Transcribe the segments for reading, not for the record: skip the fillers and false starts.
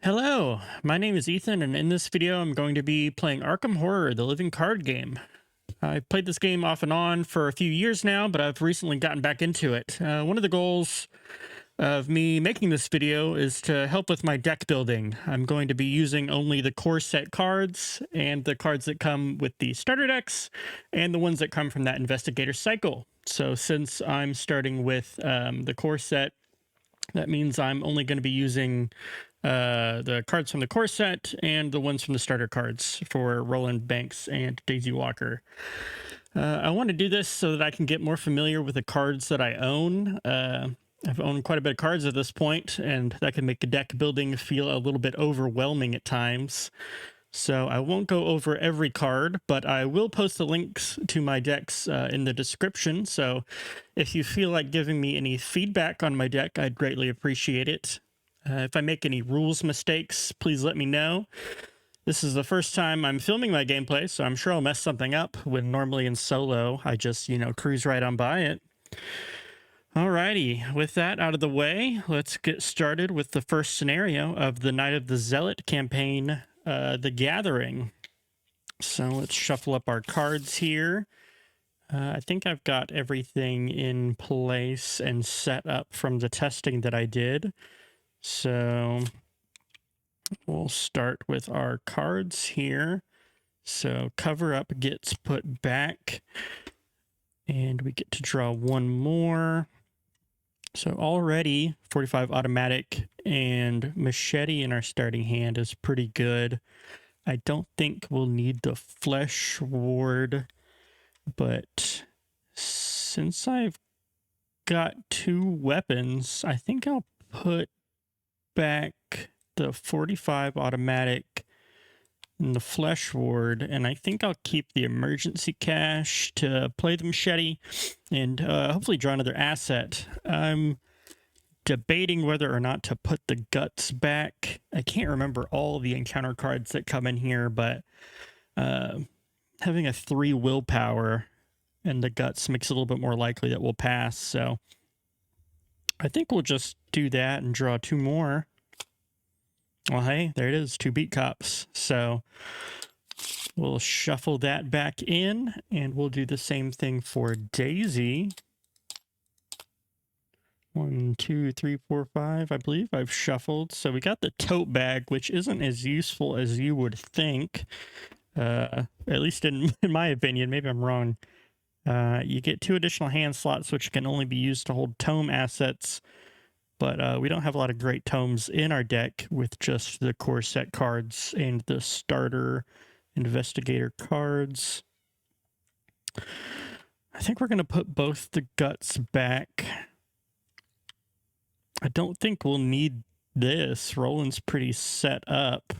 Hello, my name is Ethan, and in this video I'm going to be playing Arkham Horror, the living card game. I've played this game off and on for a few years now, but I've recently gotten back into it. One of the goals of me making this video is to help with my deck building. I'm going to be using only the core set cards and the cards that come with the starter decks and the ones that come from that Investigator cycle. So since I'm starting with the core set, that means I'm only going to be using the cards from the core set and the ones from the starter cards for Roland Banks and Daisy Walker. I want to do this so that I can get more familiar with the cards that I own. I've owned quite a bit of cards at this point, and that can make deck building feel a little bit overwhelming at times. So I won't go over every card, but I will post the links to my decks in the description. So if you feel like giving me any feedback on my deck, I'd greatly appreciate it. If I make any rules mistakes, please let me know. This is the first time I'm filming my gameplay, so I'm sure I'll mess something up when normally in solo I just, cruise right on by it. Alrighty, with that out of the way, let's get started with the first scenario of the Night of the Zealot campaign, The Gathering. So let's shuffle up our cards here. I think I've got everything in place and set up from the testing that I did. So we'll start with our cards here. So cover up gets put back, and we get to draw one more. So already 45 automatic and machete in our starting hand is pretty good. I don't think we'll need the flesh ward, but since I've got two weapons, I think I'll put back the 45 automatic and the flesh ward, and I think I'll keep the emergency cash to play the machete and hopefully draw another asset. I'm debating whether or not to put the guts back. I can't remember all the encounter cards that come in here, but having a 3 willpower and the guts makes it a little bit more likely that we'll pass, so I think we'll just do that and draw two more. Well, hey, there it is, 2 beat cops. So we'll shuffle that back in, and we'll do the same thing for Daisy. 1, 2, 3, 4, 5, I believe I've shuffled. So we got the tote bag, which isn't as useful as you would think, at least in my opinion. Maybe I'm wrong. You get 2 additional hand slots, which can only be used to hold tome assets, but we don't have a lot of great tomes in our deck with just the core set cards and the starter investigator cards. I think we're going to put both the guts back. I don't think we'll need this. Roland's pretty set up.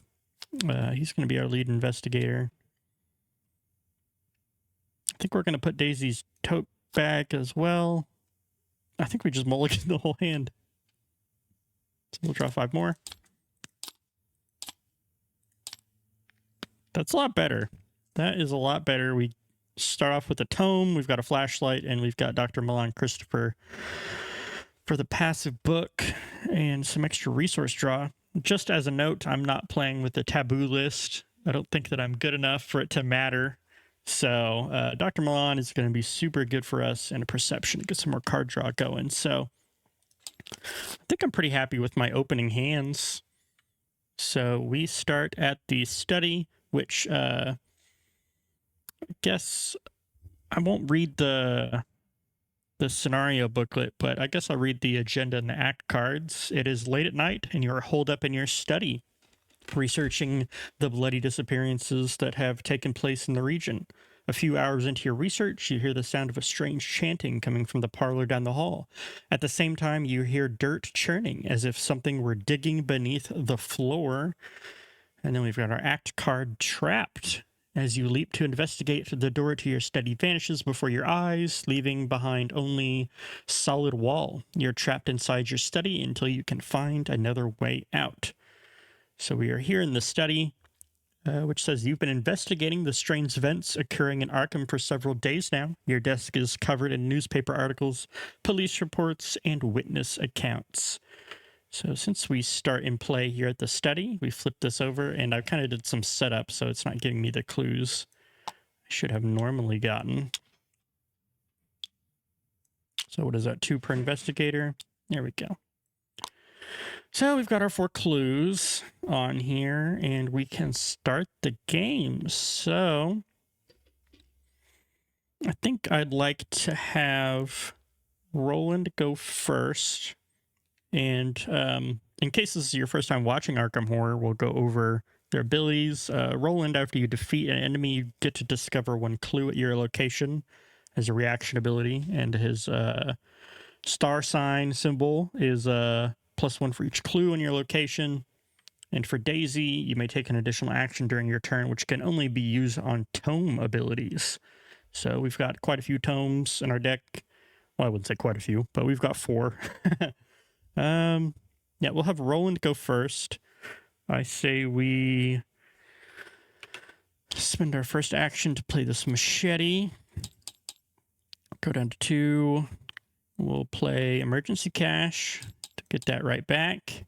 He's going to be our lead investigator. I think we're going to put Daisy's tote back as well. I think we just mulligan the whole hand. So we'll draw 5 more. That's a lot better. That is a lot better. We start off with a tome, we've got a flashlight, and we've got Dr. Milan Christopher for the passive book and some extra resource draw. Just as a note, I'm not playing with the taboo list. I don't think that I'm good enough for it to matter. So Dr. Milan is going to be super good for us, and a perception to get some more card draw going. So I think I'm pretty happy with my opening hands. So we start at the study, which I guess I won't read the scenario booklet, but I guess I'll read the agenda and the act cards. It is late at night, and you're holed up in your study, researching the bloody disappearances that have taken place in the region. A few hours into your research, you hear the sound of a strange chanting coming from the parlor down the hall. At the same time, you hear dirt churning, as if something were digging beneath the floor. And then we've got our act card, Trapped. As you leap to investigate, the door to your study vanishes before your eyes, leaving behind only solid wall. You're trapped inside your study until you can find another way out. So we are here in the study, which says you've been investigating the strange events occurring in Arkham for several days now. Your desk is covered in newspaper articles, police reports, and witness accounts. So since we start in play here at the study, we flip this over, and I kind of did some setup, so it's not giving me the clues I should have normally gotten. So what is that, 2 per investigator? There we go. So we've got our 4 clues on here, and we can start the game. So I think I'd like to have Roland go first. And in case this is your first time watching Arkham Horror, we'll go over their abilities. Roland, after you defeat an enemy, you get to discover 1 clue at your location as a reaction ability, and his star sign symbol is +1 for each clue in your location. And for Daisy, you may take an additional action during your turn, which can only be used on tome abilities. So we've got quite a few tomes in our deck. Well, I wouldn't say quite a few, but we've got 4. Yeah, we'll have Roland go first. I say we spend our first action to play this machete. Go down to 2. We'll play Emergency Cash to get that right back.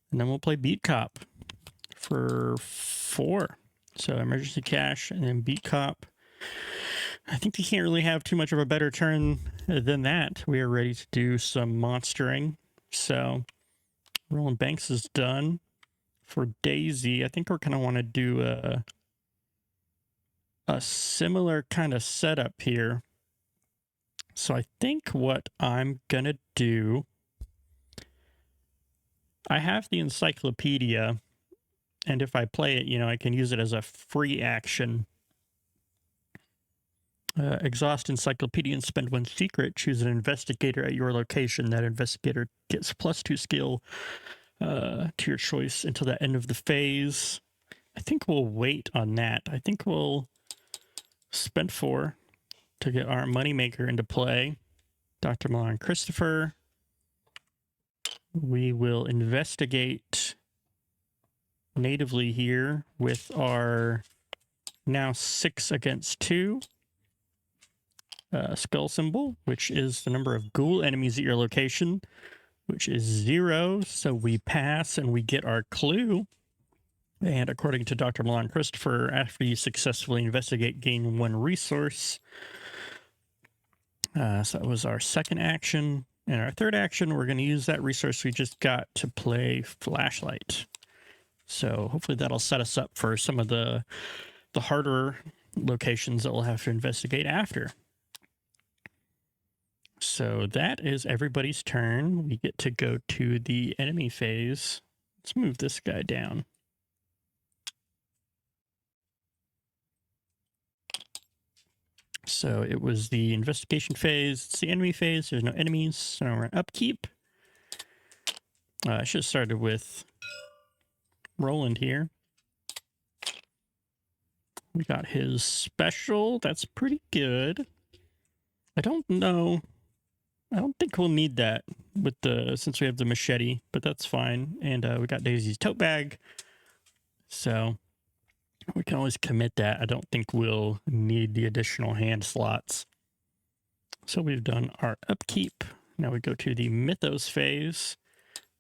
And then we'll play Beat Cop for 4. So Emergency Cash and then Beat Cop. I think we can't really have too much of a better turn than that. We are ready to do some monstering. So Roland Banks is done. For Daisy, I think we're going to want to do a similar kind of setup here. So I think what I'm going to do, I have the encyclopedia, and if I play it, you know, I can use it as a free action. Exhaust encyclopedia and spend 1 secret. Choose an investigator at your location. That investigator gets +2 skill to your choice until the end of the phase. I think we'll wait on that. I think we'll spend 4 to get our moneymaker into play. Dr. Milan Christopher. We will investigate natively here with our now 6 against 2 skull symbol, which is the number of ghoul enemies at your location, which is 0. So we pass and we get our clue. And according to Dr. Milan Christopher, after you successfully investigate, gain 1 resource. So that was our second action. And our third action, we're going to use that resource we just got to play Flashlight. So hopefully that'll set us up for some of the harder locations that we'll have to investigate after. So that is everybody's turn. We get to go to the enemy phase. Let's move this guy down. So it was the investigation phase. It's the enemy phase. There's no enemies. So we're in upkeep. I should have started with Roland here. We got his special. That's pretty good. I don't know. I don't think we'll need that with since we have the machete, but that's fine. And we got Daisy's tote bag. So we can always commit that. I don't think we'll need the additional hand slots. So we've done our upkeep. Now we go to the Mythos phase.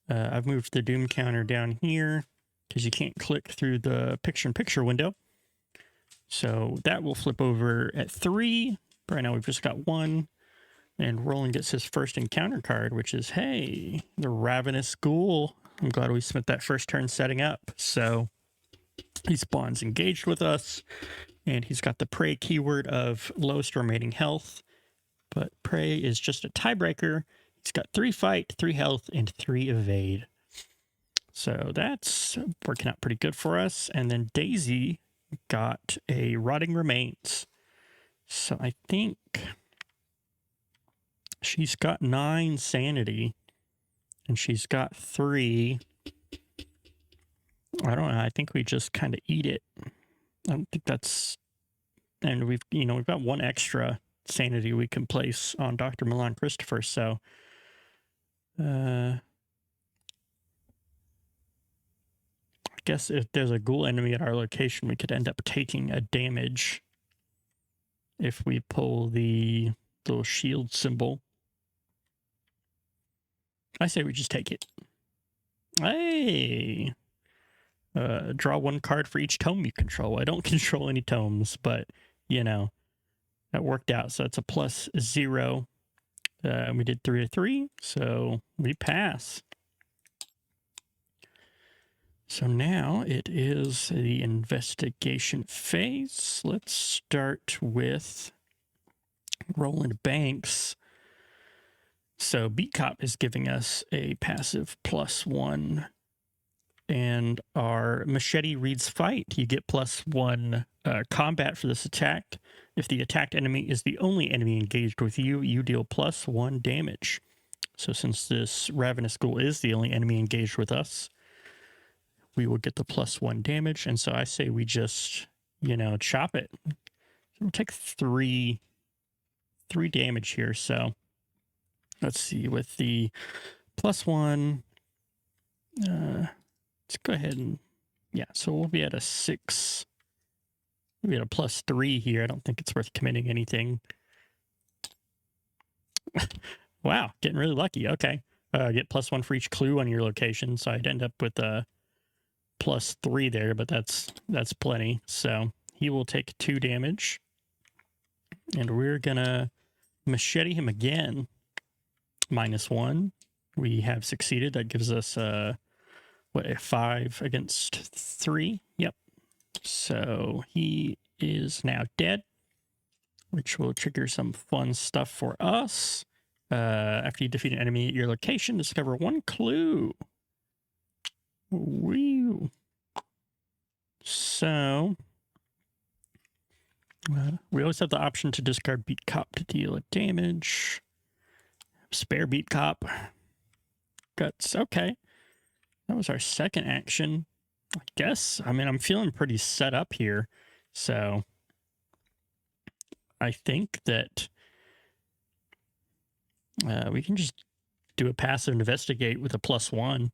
I've moved the Doom counter down here because you can't click through the picture-in-picture window. So that will flip over at 3. Right now we've just got 1. And Roland gets his first encounter card, which is, hey, the Ravenous Ghoul. I'm glad we spent that first turn setting up. So he spawns engaged with us, and he's got the Prey keyword of lowest remaining health. But Prey is just a tiebreaker. He's got 3 fight, 3 health, and 3 evade. So that's working out pretty good for us. And then Daisy got a Rotting Remains. So I think she's got 9 sanity, and she's got 3. I don't know. I think we just kind of eat it. I don't think that's, and we've got 1 extra sanity we can place on Dr. Milan Christopher. So, I guess if there's a ghoul enemy at our location, we could end up taking a damage if we pull the little shield symbol. I say we just take it. Hey! Draw one card for each tome you control. I don't control any tomes, but, you know, that worked out. So it's a +0. We did 3 of 3, so we pass. So now it is the investigation phase. Let's start with Roland Banks. So Beat Cop is giving us a passive +1. And our Machete reads Fight. You get +1 combat for this attack. If the attacked enemy is the only enemy engaged with you, you deal +1 damage. So since this Ravenous Ghoul is the only enemy engaged with us, we will get the +1 damage. And so I say we just, you know, chop it. We'll take 3 damage here. So let's see, with the +1, let's go ahead and, yeah, so we'll be at a 6. We'll be at a +3 here. I don't think it's worth committing anything. Wow, getting really lucky. Okay. Get +1 for each clue on your location. So I'd end up with a +3 there, but that's plenty. So he will take 2 damage. And we're gonna machete him again. -1. We have succeeded. That gives us what, a 5 against 3? Yep. So he is now dead, which will trigger some fun stuff for us. After you defeat an enemy at your location, discover 1 clue. Woo. So we always have the option to discard Beat Cop to deal a damage. Spare Beat Cop. Guts. Okay. That was our second action. I guess. I mean, I'm feeling pretty set up here. So I think that we can just do a passive investigate with a +1.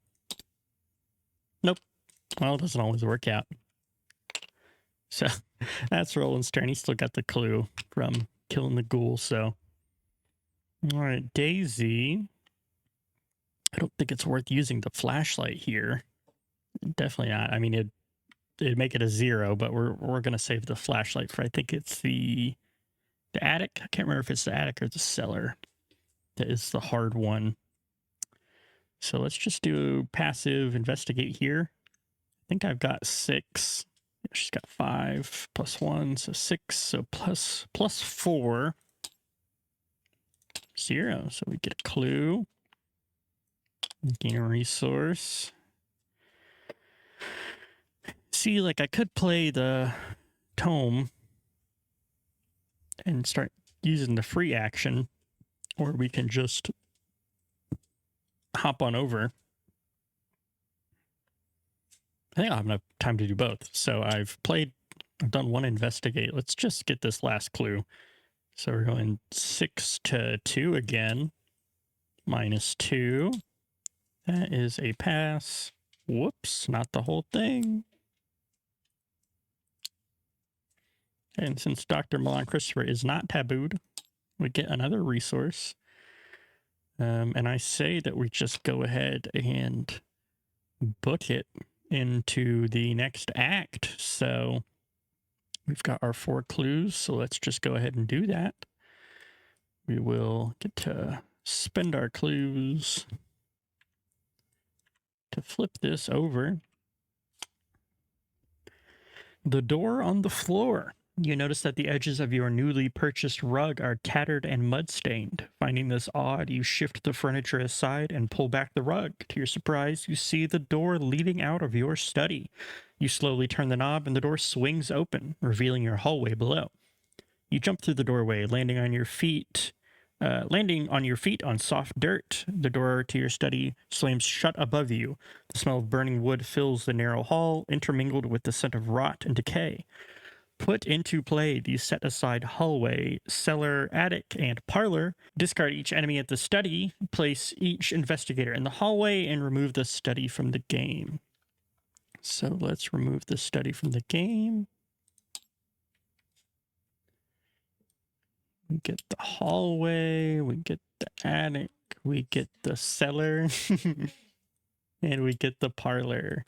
Nope. Well, it doesn't always work out. So that's Roland's turn. He still got the clue from killing the ghoul. So, all right, Daisy. I don't think it's worth using the flashlight here. Definitely not. I mean, it'd make it a 0, but we're gonna save the flashlight for, I think it's the attic. I can't remember if it's the attic or the cellar. That is the hard one. So let's just do passive investigate here. I think I've got 6. She's got 5 +1, so 6. So +4, 0. So we get a clue. Gain a resource. See, like, I could play the tome and start using the free action, or we can just hop on over. I think I'll have enough time to do both. So I've done 1 investigate. Let's just get this last clue. So we're going 6 to 2 again. -2. That is a pass. Whoops, not the whole thing. And since Dr. Milan Christopher is not tabooed, we get another resource. And I say that we just go ahead and book it into the next act. So we've got our 4 clues. So let's just go ahead and do that. We will get to spend our clues to flip this over. The door on the floor. You notice that the edges of your newly purchased rug are tattered and mud-stained. Finding this odd, you shift the furniture aside and pull back the rug. To your surprise, you see the door leading out of your study. You slowly turn the knob and the door swings open, revealing your hallway below. You jump through the doorway, landing on your feet on soft dirt. The door to your study slams shut above you. The smell of burning wood fills the narrow hall, intermingled with the scent of rot and decay. Put into play the set-aside hallway, cellar, attic, and parlor. Discard each enemy at the study. Place each investigator in the hallway and remove the study from the game. So let's remove the study from the game. We get the hallway, we get the attic, we get the cellar. And we get the parlor.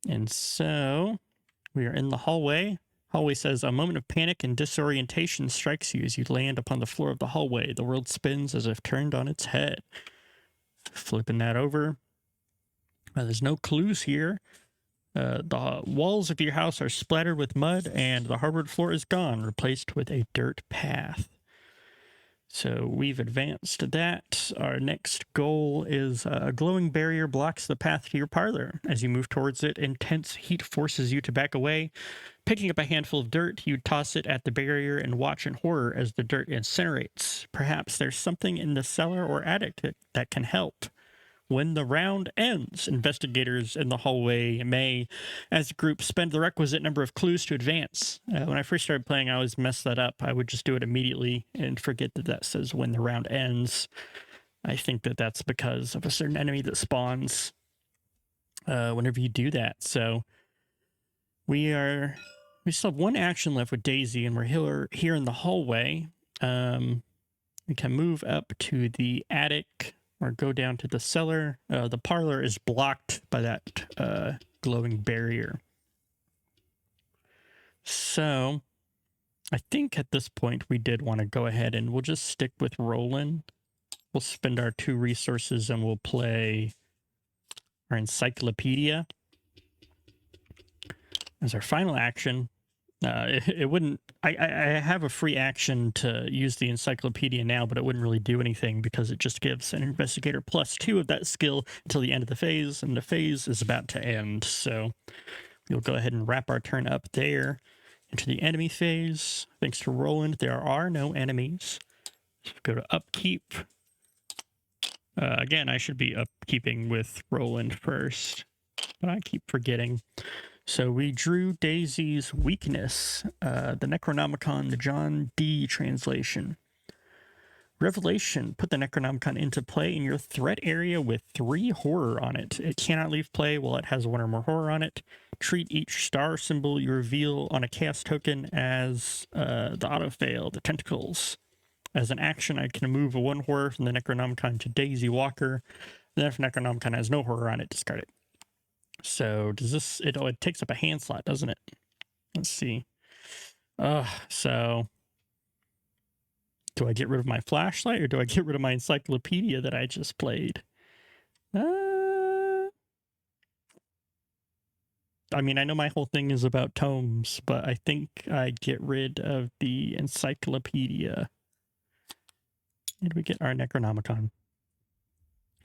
And so we are in the hallway. Hallway says, a moment of panic and disorientation strikes you as you land upon the floor of the hallway. The world spins as if turned on its head. Flipping that over. There's no clues here. The walls of your house are splattered with mud, and the hardwood floor is gone, replaced with a dirt path. So we've advanced that. Our next goal is a glowing barrier blocks the path to your parlor. As you move towards it, intense heat forces you to back away. Picking up a handful of dirt, you toss it at the barrier and watch in horror as the dirt incinerates. Perhaps there's something in the cellar or attic that can help. When the round ends, investigators in the hallway may, as a group, spend the requisite number of clues to advance. When I first started playing, I always messed that up. I would just do it immediately and forget that that says when the round ends. I think that that's because of a certain enemy that spawns whenever you do that. So we still have one action left with Daisy, and we're here in the hallway. We can move up to the attic or go down to the cellar. The parlor is blocked by that glowing barrier. So I think at this point we did want to go ahead and we'll just stick with Roland. We'll spend our 2 resources and we'll play our encyclopedia as our final action. It wouldn't. I have a free action to use the encyclopedia now, but it wouldn't really do anything because it just gives an investigator +2 of that skill until the end of the phase, and the phase is about to end. So we'll go ahead and wrap our turn up there into the enemy phase. Thanks to Roland, there are no enemies. So go to upkeep. Again, I should be upkeeping with Roland first, but I keep forgetting. So we drew Daisy's weakness, the Necronomicon, the John D. translation. Revelation, put the Necronomicon into play in your threat area with 3 horror on it. It cannot leave play while it has 1 or more horror on it. Treat each star symbol you reveal on a chaos token as the autofail, the tentacles. As an action, I can move a 1 horror from the Necronomicon to Daisy Walker. Then if Necronomicon has no horror on it, discard it. So does this, it takes up a hand slot, doesn't it? Let's see. So do I get rid of my flashlight or do I get rid of my encyclopedia that I just played? I mean, I know my whole thing is about tomes, but I think I get rid of the encyclopedia. And we get our Necronomicon.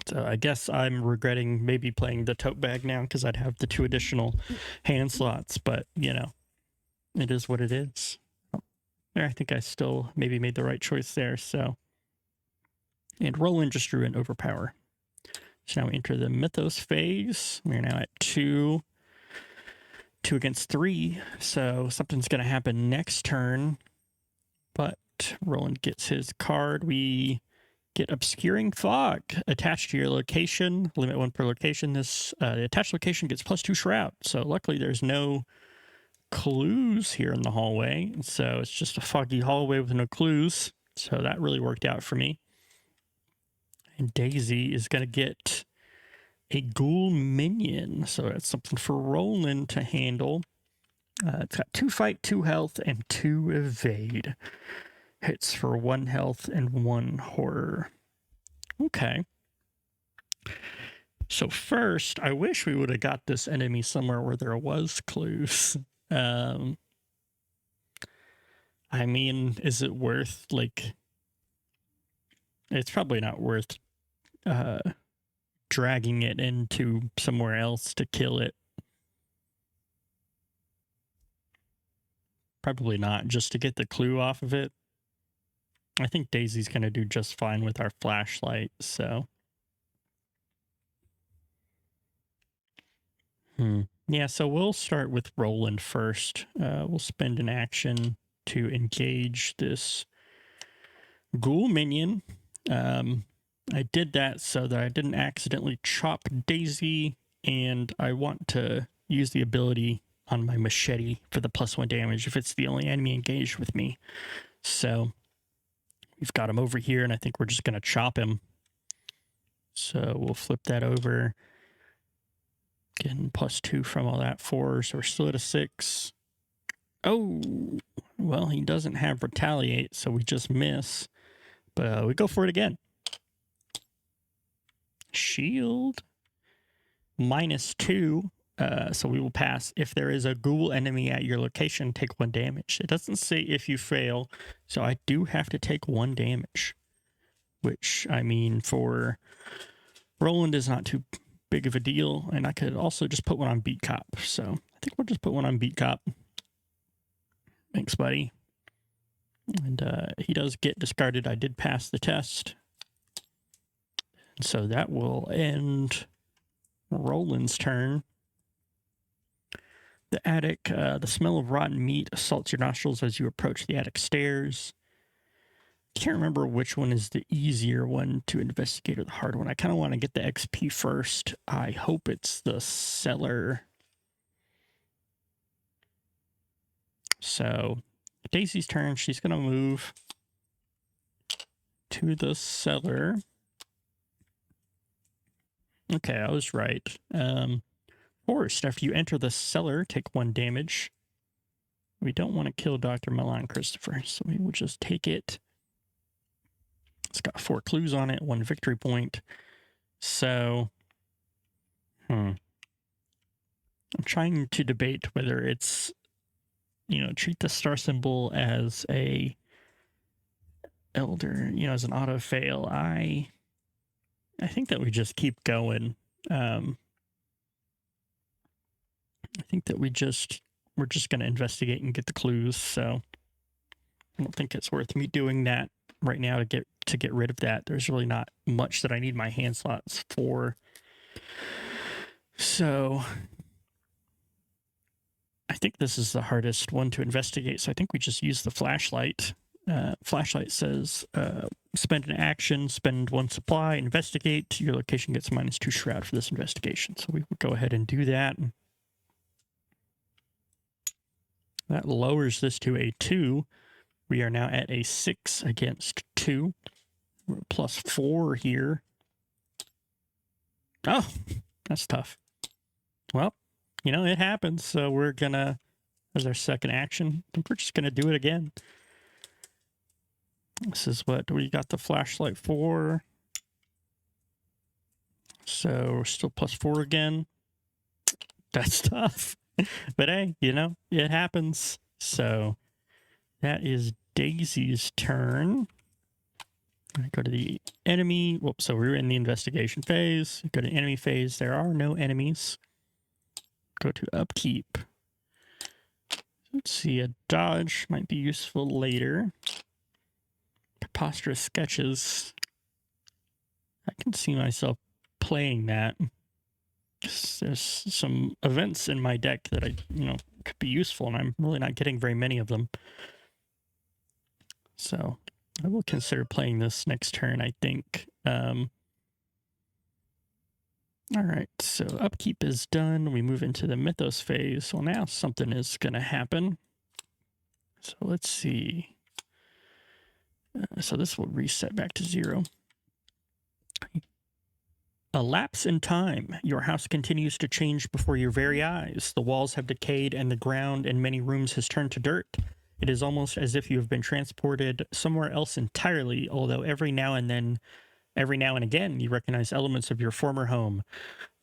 So I guess I'm regretting maybe playing the tote bag now because I'd have the 2 additional hand slots, but, you know, it is what it is. I think I still maybe made the right choice there, so. And Roland just drew an overpower. So now we enter the Mythos phase. We're now at 2 against 3, so something's going to happen next turn. But Roland gets his card. We get Obscuring Fog attached to your location. Limit 1 per location. This the attached location gets +2 Shroud. So luckily there's no clues here in the hallway. So it's just a foggy hallway with no clues. So that really worked out for me. And Daisy is going to get a ghoul minion. So that's something for Roland to handle. It's got 2 fight, 2 health, and 2 evade. Hits for 1 health and 1 horror. Okay. So first, I wish we would have got this enemy somewhere where there was clues. I mean, is it worth, like... It's probably not worth dragging it into somewhere else to kill it. Probably not, just to get the clue off of it. I think Daisy's going to do just fine with our flashlight, so. Yeah, so we'll start with Roland first. We'll spend an action to engage this ghoul minion. I did that so that I didn't accidentally chop Daisy, and I want to use the ability on my machete for the +1 damage if it's the only enemy engaged with me. So we've got him over here, and I think we're just going to chop him. So we'll flip that over. Getting +2 from all that 4, so we're still at a 6. Oh, well, he doesn't have retaliate, so we just miss. But we go for it again. Shield. -2. So we will pass. If there is a ghoul enemy at your location, take 1 damage. It doesn't say if you fail, so I do have to take 1 damage. Which, I mean, for Roland is not too big of a deal. And I could also just put one on Beat Cop. So I think we'll just put one on Beat Cop. Thanks, buddy. And he does get discarded. I did pass the test. So that will end Roland's turn. The attic, the smell of rotten meat assaults your nostrils as you approach the attic stairs. Can't remember which one is the easier one to investigate or the hard one. I kind of want to get the XP first. I hope it's the cellar. So Daisy's turn. She's going to move to the cellar. Okay, I was right. Forced, after you enter the cellar, take 1 damage. We don't want to kill Dr. Milan Christopher, so we will just take it. It's got 4 clues on it, 1 victory point. So, I'm trying to debate whether it's, treat the star symbol as a elder, as an auto fail. I think that we just keep going. I think that we're just going to investigate and get the clues. So I don't think it's worth me doing that right now to get rid of that. There's really not much that I need my hand slots for. So I think this is the hardest one to investigate. So I think we just use the flashlight. Flashlight says spend an action, spend 1 supply, investigate. Your location gets -2 shroud for this investigation. So we will go ahead and do that. That lowers this to a 2. We are now at a 6 against 2. We're +4 here. Oh, that's tough. Well, it happens. So we're going to, as our second action, I think we're just going to do it again. This is what we got the flashlight for. So we're still +4 again. That's tough. But hey, it happens. So that is Daisy's turn. I go to the enemy. Whoops, so we're in the investigation phase. Go to enemy phase. There are no enemies. Go to upkeep. Let's see, a dodge might be useful later. Preposterous sketches. I can see myself playing that. There's some events in my deck that could be useful, and I'm really not getting very many of them. So I will consider playing this next turn, I think. All right, so upkeep is done. We move into the Mythos phase. Well, now something is going to happen. So let's see. So this will reset back to 0. A lapse in time. Your house continues to change before your very eyes. The walls have decayed and the ground in many rooms has turned to dirt. It is almost as if you have been transported somewhere else entirely, although every now and again, you recognize elements of your former home.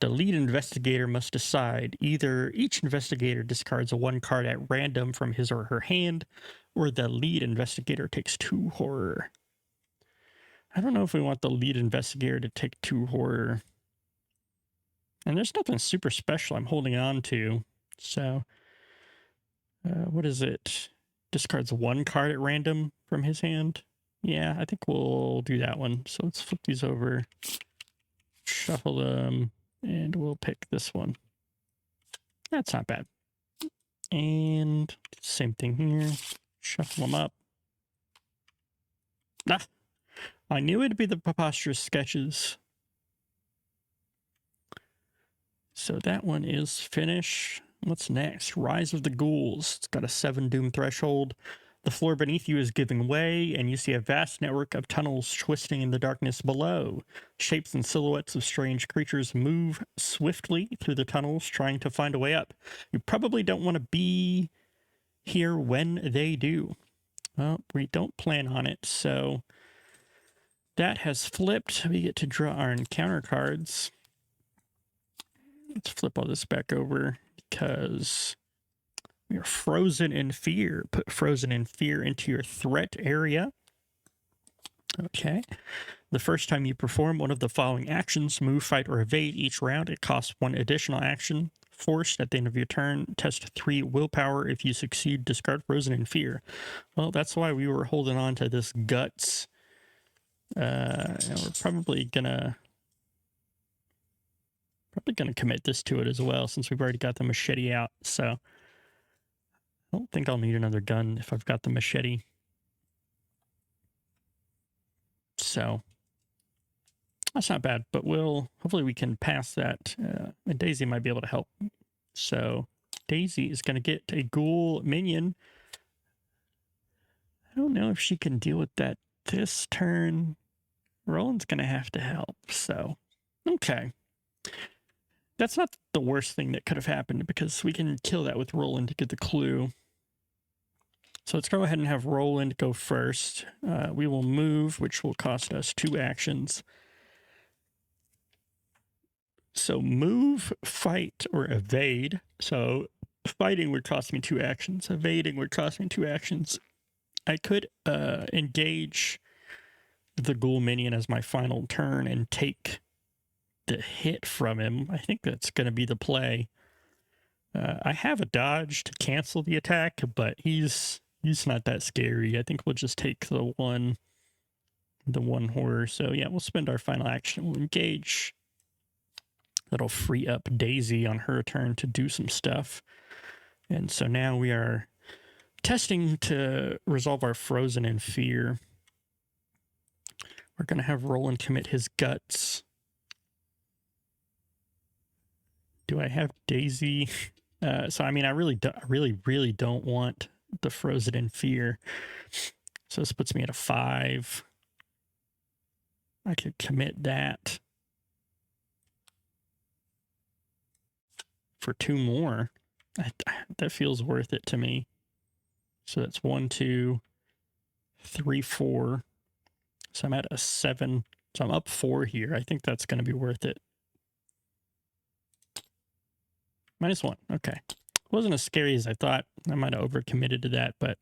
The lead investigator must decide. Either each investigator discards a 1 card at random from his or her hand, or the lead investigator takes 2 horror. I don't know if we want the lead investigator to take 2 horror. And there's nothing super special I'm holding on to. So, what is it? Discards 1 card at random from his hand. Yeah, I think we'll do that one. So let's flip these over, shuffle them, and we'll pick this one. That's not bad. And same thing here. Shuffle them up. Ah, I knew it'd be the preposterous sketches. So that one is finished. What's next? Rise of the Ghouls. It's got a 7 doom threshold. The floor beneath you is giving way, and you see a vast network of tunnels twisting in the darkness below. Shapes and silhouettes of strange creatures move swiftly through the tunnels, trying to find a way up. You probably don't want to be here when they do. Well, we don't plan on it, so that has flipped. We get to draw our encounter cards. Let's flip all this back over because we are frozen in fear. Put frozen in fear into your threat area. Okay. The first time you perform one of the following actions, move, fight, or evade each round, it costs 1 additional action. Forced at the end of your turn, test 3 willpower. If you succeed, discard frozen in fear. Well, that's why we were holding on to this guts. And we're probably gonna commit this to it as well, since we've already got the machete out. So I don't think I'll need another gun if I've got the machete. So that's not bad, but hopefully we can pass that. And Daisy might be able to help. So Daisy is going to get a ghoul minion. I don't know if she can deal with that this turn. Roland's going to have to help. So, okay. That's not the worst thing that could have happened, because we can kill that with Roland to get the clue. So let's go ahead and have Roland go first. We will move, which will cost us 2 actions. So move, fight, or evade. So fighting would cost me 2 actions. Evading would cost me 2 actions. I could engage the ghoul minion as my final turn and take the hit from him. I think that's going to be the play. I have a dodge to cancel the attack, but he's not that scary. I think we'll just take the one horror. So yeah, we'll spend our final action. We'll engage. That'll free up Daisy on her turn to do some stuff. And so now we are testing to resolve our frozen in fear. We're going to have Roland commit his guts. Do I have Daisy? So I mean, I really don't want the frozen in fear. So this puts me at a 5. I could commit that for 2 more. That feels worth it to me. So that's 1, 2, 3, 4. So I'm at a 7. So I'm up 4 here. I think that's going to be worth it. -1. Okay. Wasn't as scary as I thought. I might have overcommitted to that, but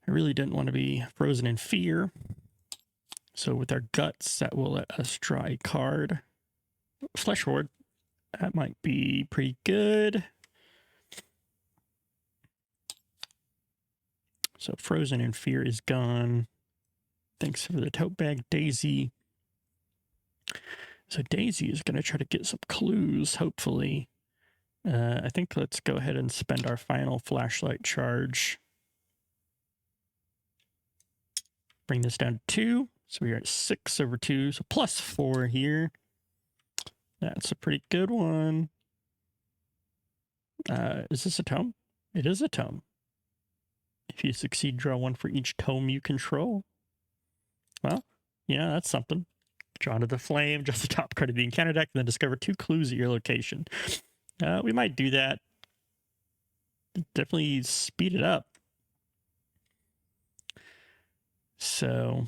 I really didn't want to be frozen in fear. So with our guts, that will let us draw a card. Flesh Horde. That might be pretty good. So frozen in fear is gone. Thanks for the tote bag, Daisy. So Daisy is going to try to get some clues, hopefully. I think let's go ahead and spend our final flashlight charge. Bring this down to 2. So we are at 6 over 2. So +4 here. That's a pretty good one. Is this a tome? It is a tome. If you succeed, draw 1 for each tome you control. Well, yeah, that's something. Draw to the flame, draw the top card of the encounter deck, and then discover 2 clues at your location. We might do that. Definitely speed it up. So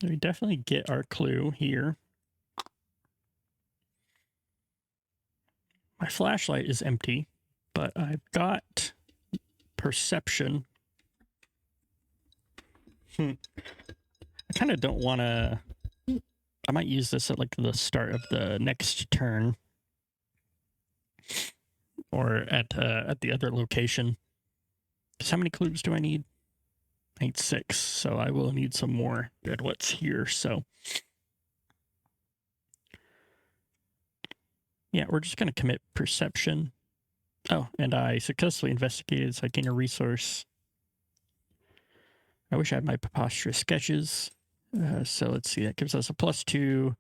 we definitely get our clue here. My flashlight is empty, but I've got perception. I kind of don't want to... I might use this at like the start of the next turn. Or at the other location. Because how many clues do I need? I need 6, so I will need some more than what's here, so... Yeah, we're just going to commit perception. Oh, and I successfully investigated, so I gain a resource. I wish I had my preposterous sketches. So let's see, that gives us a +2.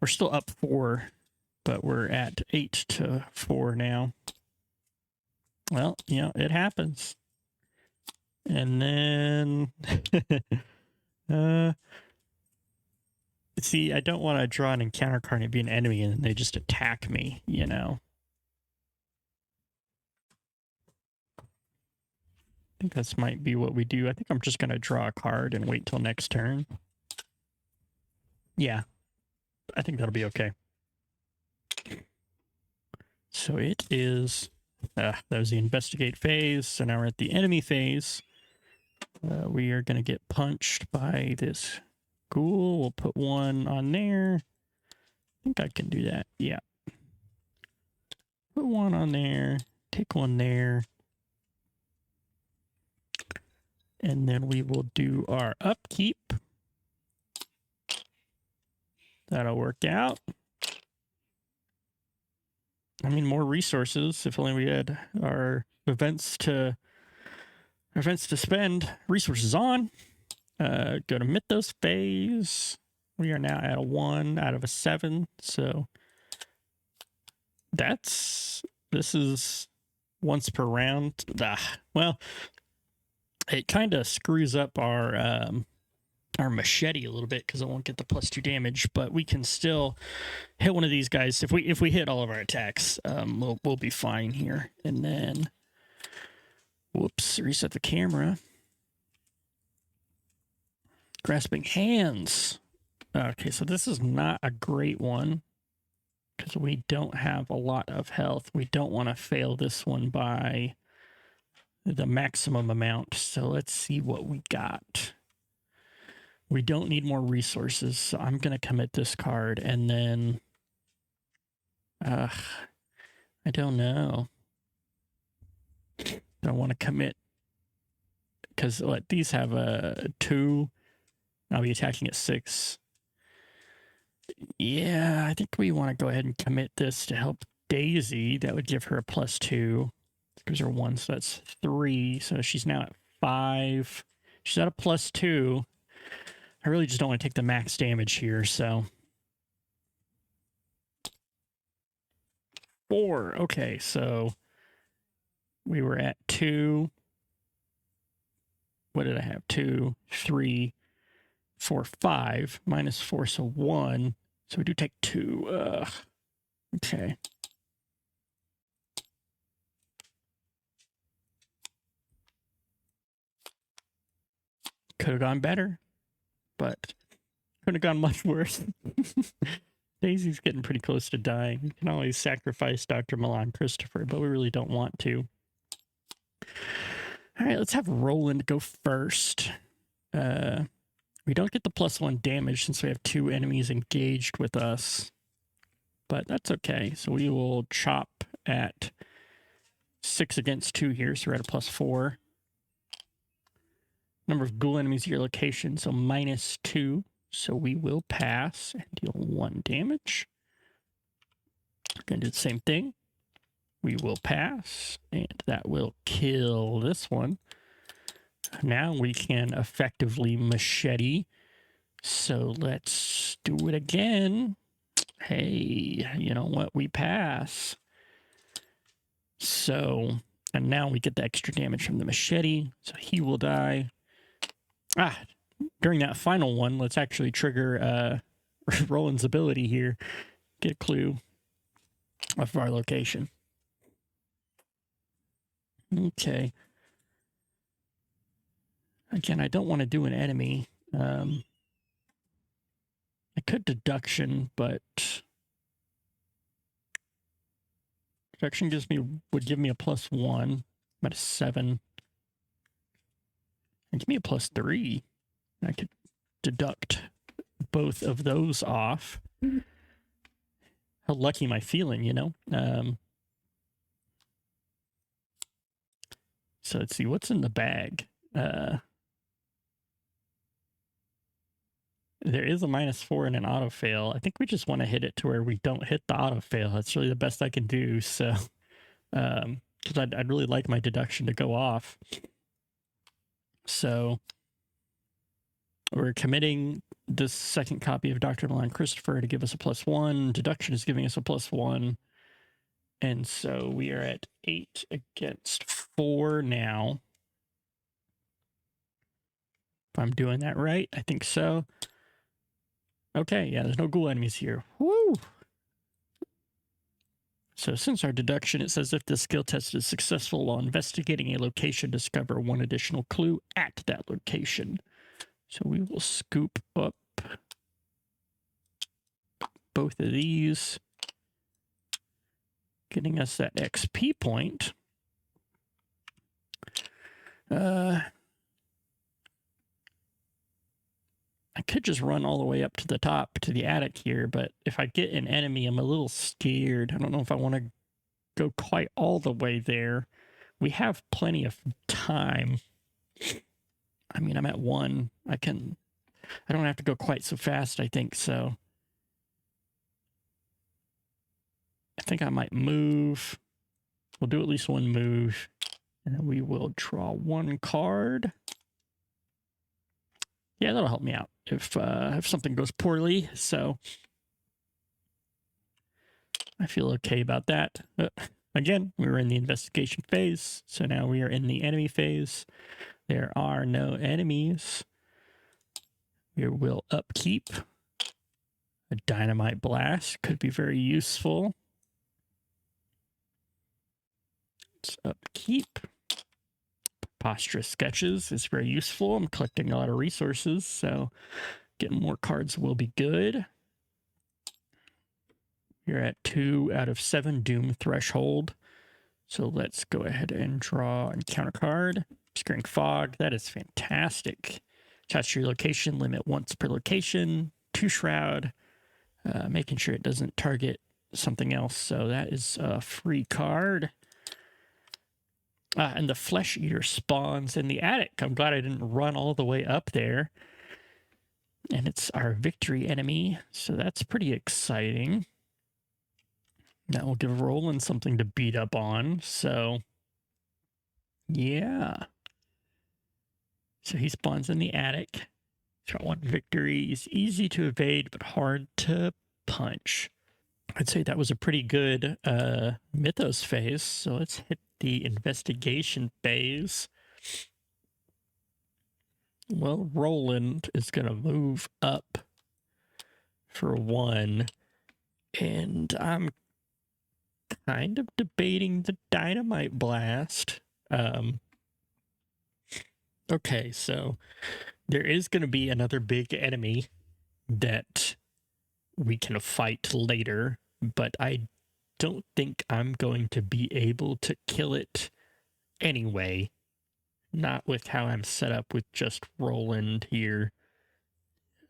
We're still up 4, but we're at 8 to 4 now. Well, you know, it happens. And then, see, I don't want to draw an encounter card and be an enemy and they just attack me, you know? I think this might be what we do. I think I'm just going to draw a card and wait till next turn. Yeah, I think that'll be okay. So it is, that was the investigate phase. So now we're at the enemy phase. We are going to get punched by this ghoul. We'll put one on there. I think I can do that. Yeah. Put one on there. Take one there. And then we will do our upkeep. That'll work out. I mean, more resources. If only we had our events to spend resources on. Go to Mythos phase. We are now at a 1 out of a 7. So this is once per round. Well, it kind of screws up our machete a little bit because it won't get the +2 damage, but we can still hit one of these guys. If we hit all of our attacks, we'll be fine here. And then, whoops, reset the camera. Grasping Hands. Okay, so this is not a great one because we don't have a lot of health. We don't want to fail this one by the maximum amount. So let's see what we got. We don't need more resources, so I'm going to commit this card, and then I don't know. I want to commit because these have a 2. I'll be attacking at 6. Yeah, I think we want to go ahead and commit this to help Daisy. That would give her a +2. Gives her 1, so that's 3. So she's now at 5. She's at a +2. I really just don't want to take the max damage here, so 4. Okay, so we were at 2. What did I have? 2, 3, 4, 5. -4, so 1. So we do take 2. Okay. Could have gone better, but could have gone much worse. Daisy's getting pretty close to dying. We can always sacrifice Dr. Milan Christopher, but we really don't want to. All right, let's have Roland go first. We don't get the +1 damage since we have 2 enemies engaged with us, but that's okay. So we will chop at 6 against 2 here, so we're at a +4. Number of ghoul enemies at your location, so -2. So we will pass and deal 1 damage. We're going to do the same thing. We will pass, and that will kill this one. Now we can effectively machete. So let's do it again. Hey, you know what? We pass. So, and now we get the extra damage from the machete. So he will die. During that final one, let's actually trigger Roland's ability here. Get a clue of our location. Okay. Again, I don't want to do an enemy. I could deduction, but deduction would give me a +1. I'm at a 7. And give me a +3. I could deduct both of those off. How lucky am I feeling, you know? So let's see, what's in the bag? There is a -4 and an auto fail. I think we just want to hit it to where we don't hit the auto fail. That's really the best I can do. So, because I'd really like my deduction to go off. So we're committing this second copy of Dr. Milan Christopher to give us a +1. Deduction is giving us a +1. And so we are at 8 against 4 now. If I'm doing that right, I think so. Okay, yeah, there's no ghoul enemies here. Woo! So since our deduction, it says if the skill test is successful while investigating a location, discover one additional clue at that location. So we will scoop up both of these, getting us that XP point. I could just run all the way up to the top to the attic here, but if I get an enemy, I'm a little scared. I don't know if I want to go quite all the way there. We have plenty of time. I mean, I'm at 1. I don't have to go quite so fast, I think, so. I think I might move. We'll do at least one move, and then we will draw 1 card. Yeah, that'll help me out if something goes poorly, so I feel okay about that. Again, we were in the investigation phase, so now we are in the enemy phase. There are no enemies. We will upkeep. A dynamite blast could be very useful. Let's upkeep. Preposterous sketches is very useful. I'm collecting a lot of resources, so getting more cards will be good. You're at 2 out of 7 Doom threshold. So let's go ahead and draw and counter card. Obscuring Fog, that is fantastic. Attach to your location, limit once per location. 2 Shroud, making sure it doesn't target something else. So that is a free card. And the Flesh Eater spawns in the attic. I'm glad I didn't run all the way up there. And it's our victory enemy, so that's pretty exciting. That will give Roland something to beat up on, so yeah. So he spawns in the attic. He's got 1 victory. He's easy to evade, but hard to punch. I'd say that was a pretty good Mythos phase, so let's hit the investigation phase. Well, Roland is going to move up for 1, and I'm kind of debating the dynamite blast. Okay, so there is going to be another big enemy that we can fight later, but I don't think I'm going to be able to kill it anyway. Not with how I'm set up with just Roland here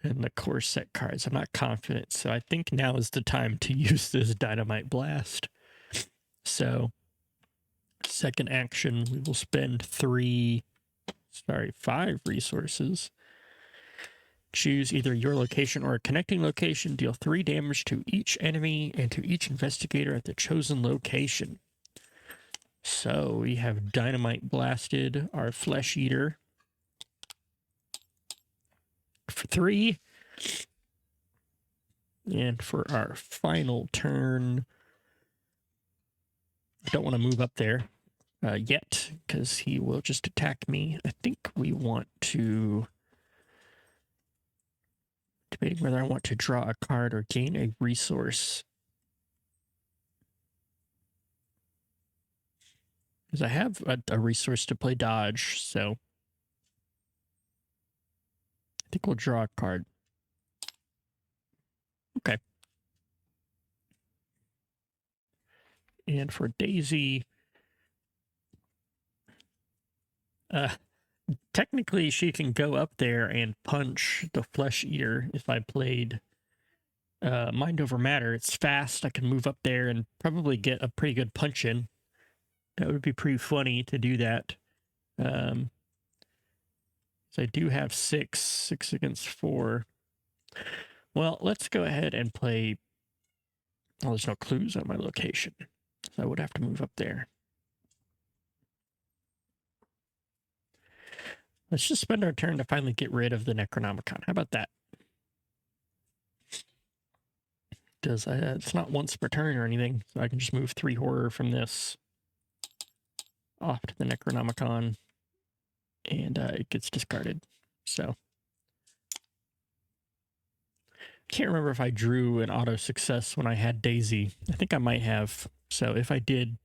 and the core set cards. I'm not confident, so I think now is the time to use this dynamite blast. So, second action, we will spend 5 resources. Choose either your location or a connecting location. Deal 3 damage to each enemy and to each investigator at the chosen location. So we have Dynamite blasted our Flesh Eater for 3. And for our final turn, I don't want to move up there yet because he will just attack me. I think we want to... Debating whether I want to draw a card or gain a resource. Because I have a resource to play dodge, so I think we'll draw a card. Okay. And for Daisy, technically she can go up there and punch the Flesh Eater if I played Mind Over Matter. It's fast. I can move up there and probably get a pretty good punch in. That would be pretty funny to do that. So I do have 6 against 4. Well, let's go ahead and play. Well, there's no clues on my location, so I would have to move up there. Let's just spend our turn to finally get rid of the Necronomicon. How about that? Because it's not once per turn or anything, so I can just move 3 horror from this off to the Necronomicon, and it gets discarded. So can't remember if I drew an auto success when I had Daisy. I think I might have. So if I did,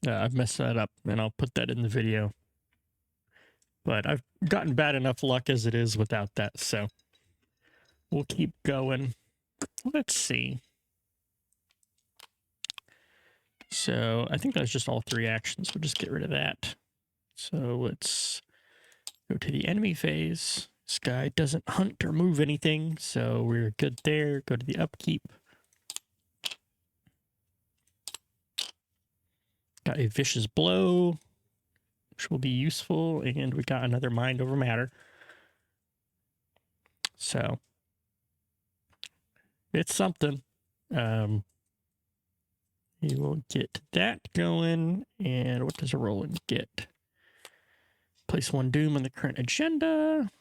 I've messed that up, and I'll put that in the video. But I've gotten bad enough luck as it is without that, so we'll keep going. Let's see. So I think that's just all 3 actions. We'll just get rid of that. So let's go to the enemy phase. This guy doesn't hunt or move anything, so we're good there. Go to the upkeep. Got a Vicious Blow, which will be useful, and we got another Mind Over Matter. So it's something. We will get that going. And what does a Roland get? Place 1 Doom on the current agenda.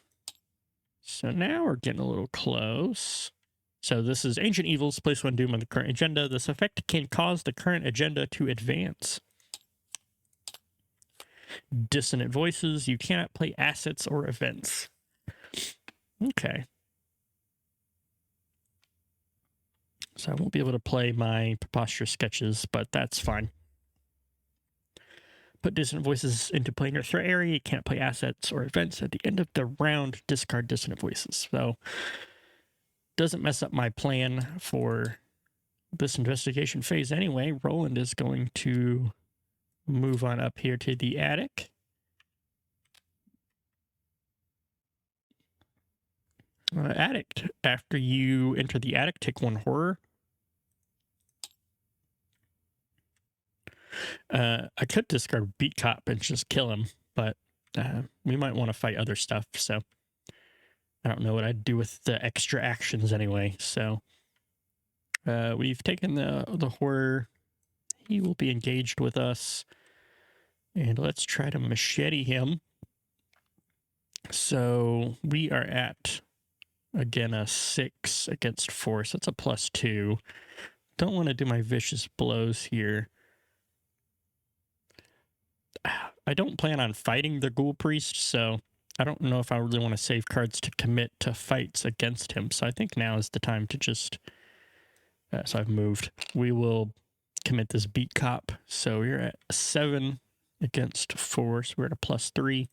So now we're getting a little close. So this is Ancient Evils, place 1 Doom on the current agenda. This effect can cause the current agenda to advance. Dissonant Voices, you cannot play assets or events. Okay. So I won't be able to play my Preposterous Sketches, but that's fine. Put Dissonant Voices into play in your threat area. You can't play assets or events. At the end of the round, discard Dissonant Voices. So doesn't mess up my plan for this investigation phase anyway. Roland is going to move on up here to the attic. Attic. After you enter the attic, take 1 horror. I could discard Beat Cop and just kill him, but we might want to fight other stuff, so I don't know what I'd do with the extra actions anyway. So we've taken the horror. He will be engaged with us, and let's try to machete him. So we are at, again, a 6 against 4, so that's a +2. Don't want to do my Vicious Blows here. I don't plan on fighting the Ghoul Priest, so I don't know if I really want to save cards to commit to fights against him. So I think now is the time to just... so I've moved. We will commit this Beat Cop. So we're at 7 against 4, so we're at a +3.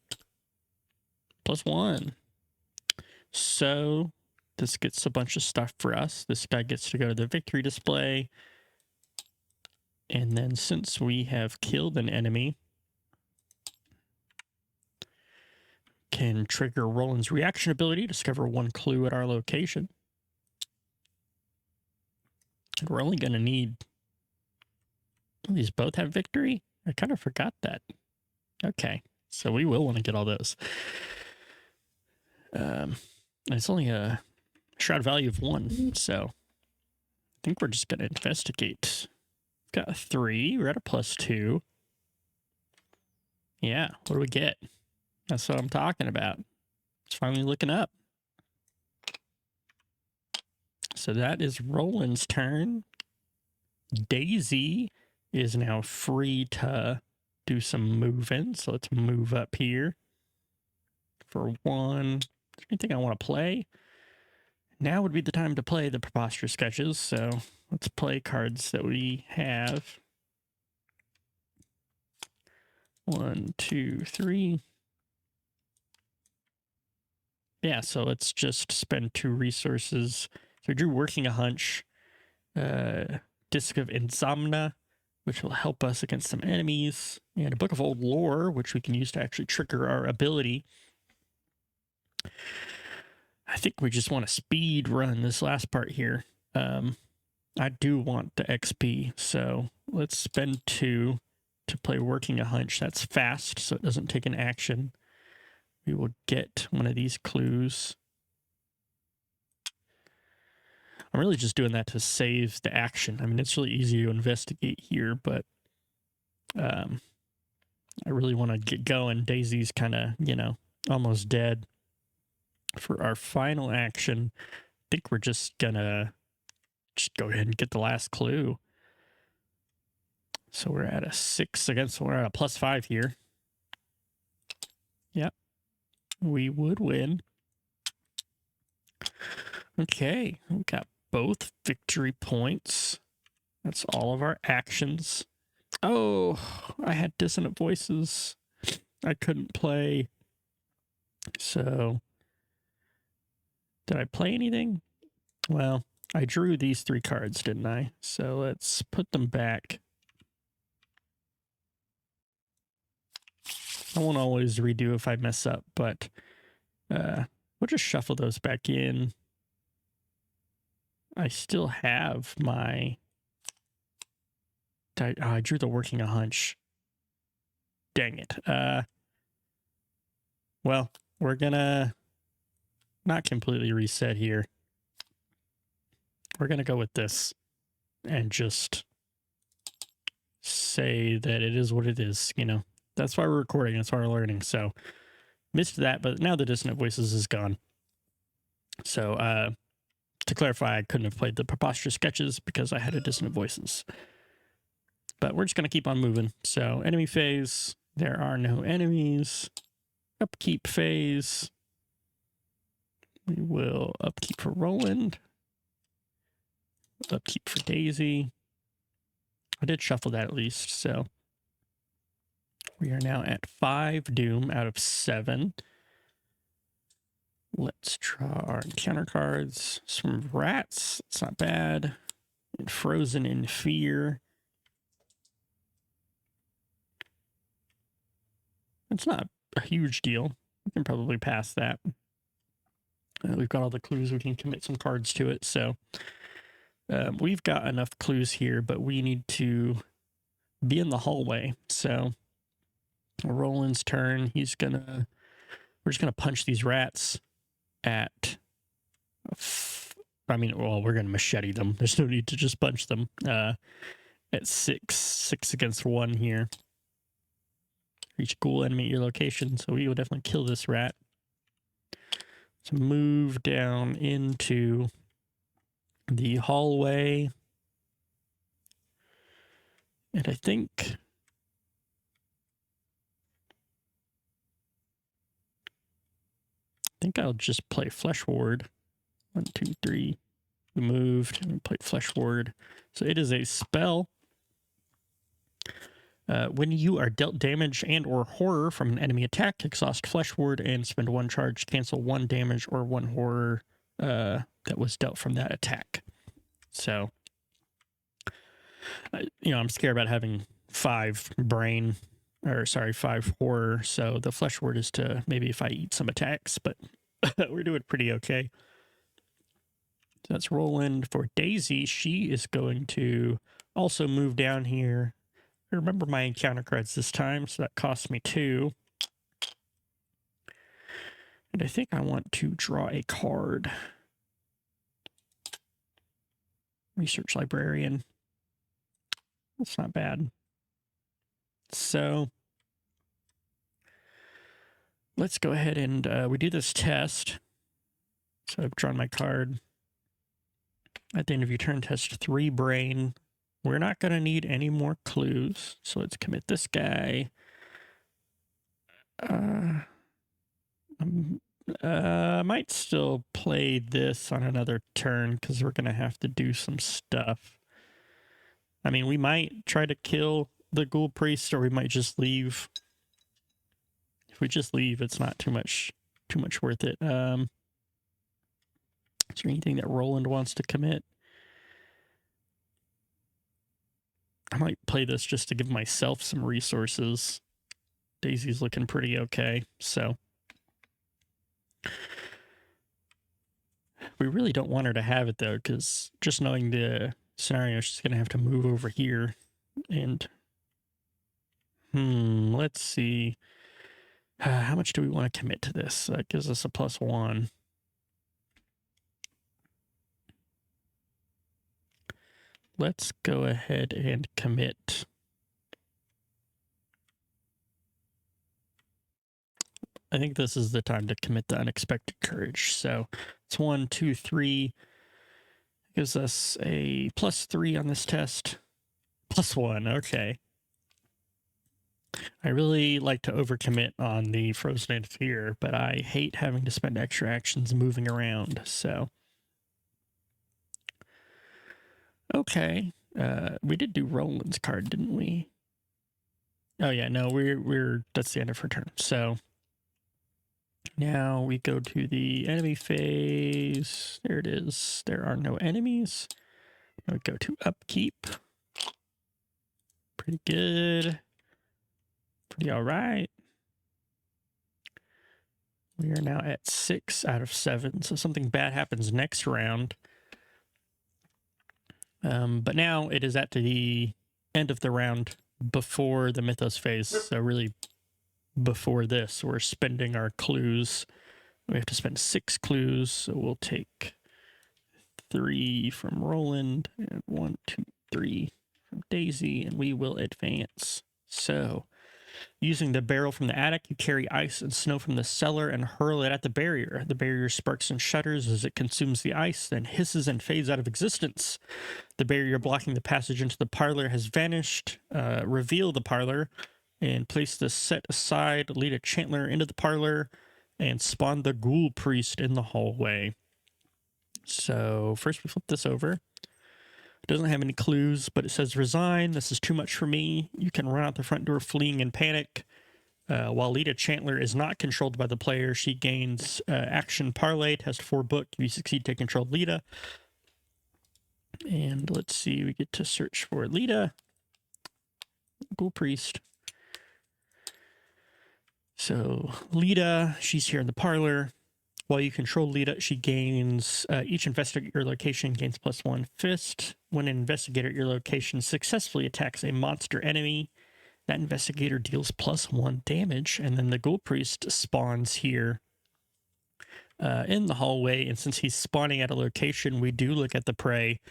+1. So this gets a bunch of stuff for us. This guy gets to go to the victory display. And then since we have killed an enemy, can trigger Roland's reaction ability, discover 1 clue at our location. And we're only going to need... These both have victory? I kind of forgot that. Okay, so we will want to get all those. It's only a shroud value of 1, so I think we're just going to investigate. Got a 3, we're at a +2. Yeah, what do we get? That's what I'm talking about. It's finally looking up. So that is Roland's turn. Daisy is now free to do some moving. So let's move up here for 1. Is there anything I want to play? Now would be the time to play the Preposterous Sketches. So let's play cards that we have. 1, 2, 3. Yeah, so let's just spend 2 resources. So we drew Working a Hunch, Disc of Insomnia, which will help us against some enemies, and a Book of Old Lore, which we can use to actually trigger our ability. I think we just want to speed run this last part here. I do want the XP, so let's spend 2 to play Working a Hunch. That's fast, so it doesn't take an action. We will get 1 of these clues. I'm really just doing that to save the action. I mean, it's really easy to investigate here, but I really want to get going. Daisy's kind of, you know, almost dead. For our final action, I think we're just gonna go ahead and get the last clue. So we're at a 6 against, we're at a +5 here. Yep. we would win. Okay, we got both victory points. That's all of our actions. Oh, I had dissonant voices. I couldn't play. So, did I play anything? Well, I drew these 3 cards, didn't I? So let's put them back. I won't always redo if I mess up, but we'll just shuffle those back in. I still have my... I drew the working a hunch. Dang it. Well, we're gonna not completely reset here. We're gonna go with this and just say that it is what it is, you know. That's why we're recording, that's why we're learning. So missed that, but now the dissonant voices is gone. So to clarify, I couldn't have played the preposterous sketches because I had a dissonant voices. But we're just gonna keep on moving. So enemy phase, there are no enemies. Upkeep phase. We will upkeep for Roland. Upkeep for Daisy. I did shuffle that at least, so we are now at 5 doom out of 7. Let's draw our encounter cards. Some rats, it's not bad. And frozen in fear. It's not a huge deal. We can probably pass that. We've got all the clues, we can commit some cards to it, so we've got enough clues here, but we need to be in the hallway. So Roland's turn. We're just gonna punch these rats at, we're gonna machete them. There's no need to just punch them. At 6 against 1 here. Reach ghoul enemy at your location, so we will definitely kill this rat. So move down into the hallway. And I think I'll just play Flesh Ward. 1, 2, 3. We moved and we played Flesh Ward. So it is a spell. When you are dealt damage and or horror from an enemy attack, exhaust Flesh Ward and spend 1 charge, cancel 1 damage or 1 horror that was dealt from that attack. So, I'm scared about having 5 horror. So the Flesh Ward is to maybe if I eat some attacks, but we're doing pretty okay. So that's Roland. For Daisy, she is going to also move down here. I remember my encounter cards this time, so that cost me 2. And I think I want to draw a card. Research Librarian. That's not bad. So let's go ahead and we do this test. So I've drawn my card. At the end of your turn, test 3 brain. We're not going to need any more clues. So let's commit this guy. I might still play this on another turn because we're going to have to do some stuff. I mean, we might try to kill the ghoul priest, or we might just leave. If we just leave, it's not too much worth it. Is there anything that Roland wants to commit? I might play this just to give myself some resources. Daisy's looking pretty okay, so. We really don't want her to have it, though, because just knowing the scenario, she's going to have to move over here. And, let's see. How much do we want to commit to this? That gives us a +1. Let's go ahead and commit. I think this is the time to commit the unexpected courage. So it's 1, 2, 3. Gives us a +3 on this test. +1, okay. I really like to overcommit on the Frozen Interfere, but I hate having to spend extra actions moving around, so. Okay. We did do Roland's card, didn't we? Oh yeah, no, that's the end of her turn. So now we go to the enemy phase. There it is. There are no enemies. We go to upkeep. Pretty good. Pretty all right. We are now at 6 out of 7. So something bad happens next round. But now it is at the end of the round before the Mythos phase. So really before this, we're spending our clues. We have to spend 6 clues. So we'll take 3 from Roland and 1, 2, 3 from Daisy, and we will advance. So using the barrel from the attic, you carry ice and snow from the cellar and hurl it at the barrier. The barrier sparks and shudders as it consumes the ice, then hisses and fades out of existence. The barrier blocking the passage into the parlor has vanished. Reveal the parlor and place the set aside. Lead a Chantler into the parlor and spawn the Ghoul Priest in the hallway. So first we flip this over. It doesn't have any clues, but it says resign. This is too much for me. You can run out the front door fleeing in panic. While Lita Chantler is not controlled by the player, she gains action parlay, test 4 book. If you succeed, take control of Lita. And let's see, we get to search for Lita. Ghoul Priest. So Lita, she's here in the parlor. While you control Lita, she gains, each investigator at your location gains +1 fist. When an investigator at your location successfully attacks a monster enemy, that investigator deals +1 damage, and then the Ghoul Priest spawns here in the hallway, and since he's spawning at a location, we do look at the prey.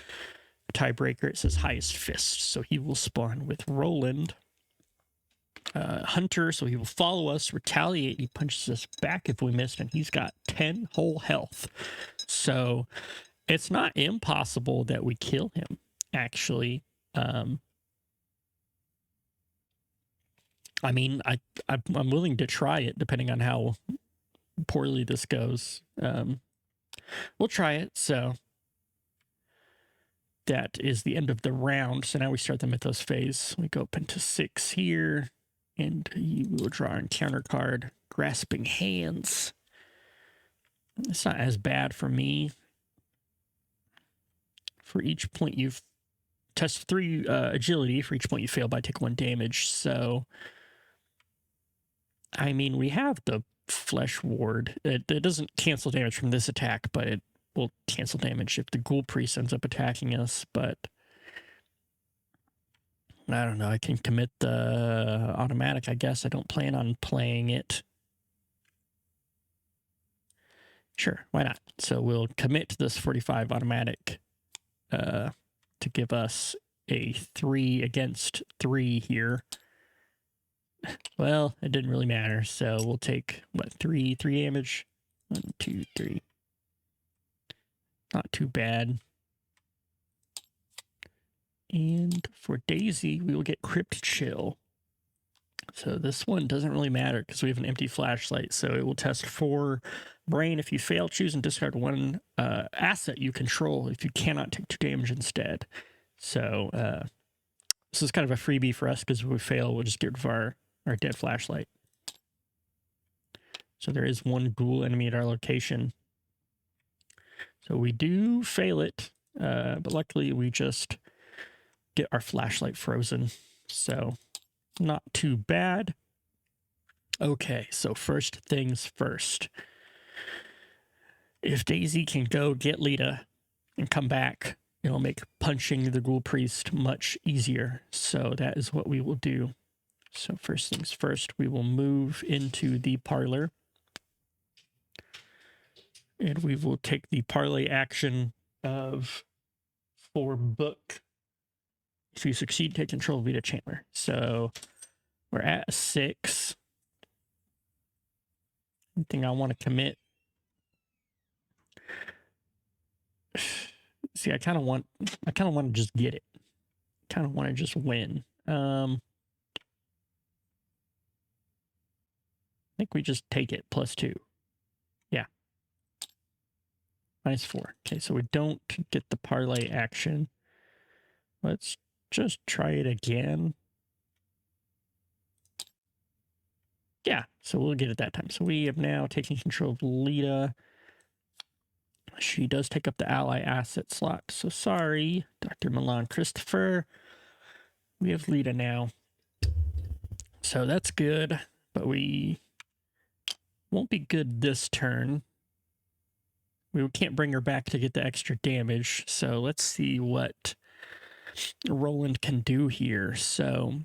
Tiebreaker, it says highest fist, so he will spawn with Roland. Hunter, so he will follow us, retaliate, he punches us back if we missed, and he's got 10 whole health. So it's not impossible that we kill him, actually. I mean, I'm willing to try it, depending on how poorly this goes. We'll try it, so that is the end of the round. So now we start the Mythos phase. We go up into 6 here. And you will draw an encounter card, Grasping Hands. It's not as bad for me. For each point you've tested 3 agility. For each point you fail by, take 1 damage. So, I mean, we have the Flesh Ward. It doesn't cancel damage from this attack, but it will cancel damage if the Ghoul Priest ends up attacking us. But I don't know. I can commit the automatic, I guess. I don't plan on playing it. Sure, why not? So we'll commit this 45 automatic to give us a 3 against 3 here. Well, it didn't really matter. So we'll take, what, 3 damage? 1, 2, 3. Not too bad. And for Daisy, we will get Crypt Chill. So this one doesn't really matter because we have an empty flashlight. So it will test 4 brain. If you fail, choose and discard 1 asset you control if you cannot take 2 damage instead. So this is kind of a freebie for us because if we fail, we'll just get rid of our dead flashlight. So there is 1 ghoul enemy at our location. So we do fail it, but luckily we just get our flashlight frozen, so not too bad. Okay, so first things first. If Daisy can go get Lita and come back, it'll make punching the Ghoul Priest much easier. So that is what we will do. So first things first, we will move into the parlor. And we will take the parlay action of 4 book. If you succeed, take control of Lita Chantler. So we're at 6. Anything I want to commit? See, I kind of want to just get it. Kind of want to just win. think we just take it, +2. Yeah. -4. Okay, so we don't get the parlay action. Let's just try it again. Yeah, so we'll get it that time. So we have now taken control of Lita. She does take up the ally asset slot. So sorry, Dr. Milan Christopher. We have Lita now. So that's good, but we won't be good this turn. We can't bring her back to get the extra damage. So let's see what Roland can do here. So